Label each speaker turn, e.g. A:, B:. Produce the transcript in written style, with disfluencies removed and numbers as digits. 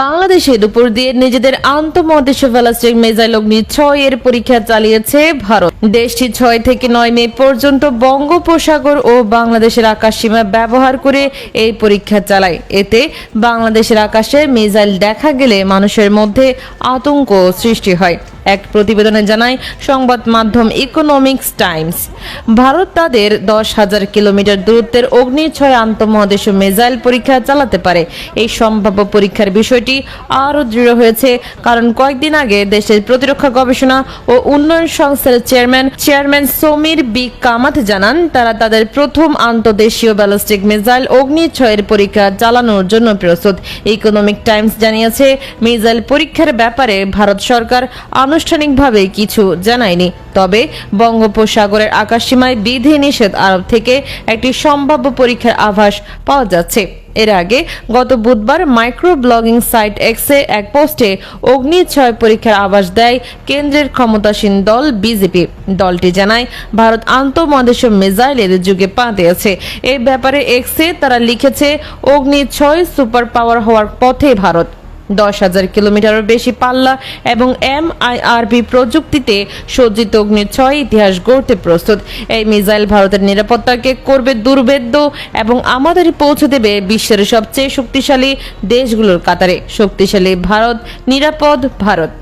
A: বাংলাদেশে দুপুর দিয়ে নিজেদের আন্তঃমহাদেশীয় ব্যালিস্টিক মিসাইল অগ্নি-6 এর পরীক্ষা চালিয়েছে ভারত। দেশটি 6 থেকে 9 মে পর্যন্ত বঙ্গোপসাগর ও বাংলাদেশের আকাশসীমা ব্যবহার করে এই পরীক্ষা চালায়। এতে বাংলাদেশের আকাশে মিসাইল দেখা গেলে মানুষের মধ্যে আতঙ্ক সৃষ্টি হয়। এক প্রতিবেদনে জানায় সংবাদ মাধ্যম ইকোনমিক্স টাইমস, ভারত তাদের 10,000 কিলোমিটার দূরত্বের অগ্নি-6 আন্তঃমহাদেশীয় মিসাইল পরীক্ষা চালাতে পারে। এই সম্ভাব্য পরীক্ষার বিষয়টি আরও দৃঢ় হয়েছে কারণ কয়েকদিন আগে দেশের প্রতিরক্ষা গবেষণা ও উন্নয়ন সংস্থার চেয়ারম্যান সমীর বি কামাত জানান তারা তাদের প্রথম আন্তঃদেশীয় ব্যালিস্টিক মিসাইল অগ্নি-6 এর পরীক্ষা চালানোর জন্য প্রস্তুত। ইকোনমিক টাইমস জানিয়েছে, মিসাইল পরীক্ষার ব্যাপারে ভারত সরকার আনুষ্ঠানিকভাবে কিছু জানায়নি, তবে বঙ্গোপসাগরের আকাশসীমায় বিধিনিষেধ আরোপ থেকে একটি সম্ভাব্য পরীক্ষার আভাস পাওয়া যাচ্ছে। এর আগে গত বুধবার মাইক্রো ব্লগিং সাইট এক্সে এক পোস্টে অগ্নি-6 পরীক্ষার আভাস দেয় কেন্দ্রের ক্ষমতাসীন দল বিজেপি। দলটি জানায় ভারত আন্তঃমহাদেশীয় মিসাইলের যুগে পা দিয়েছে। এই ব্যাপারে এক্সে তারা লিখেছে, অগ্নি-6 সুপার পাওয়ার হওয়ার পথে ভারত। 10,000 কিলোমিটারের বেশি পাল্লা এবং MIRV প্রযুক্তিতে সজ্জিত অগ্নি-6 ইতিহাস গড়তে প্রস্তুত। এই মিসাইল ভারতের নিরাপত্তাকে করবে দুর্ভেদ্য এবং আমাদের পৌঁছে দেবে বিশ্বের সবচেয়ে শক্তিশালী দেশগুলোর কাতারে। শক্তিশালী ভারত, নিরাপদ ভারত।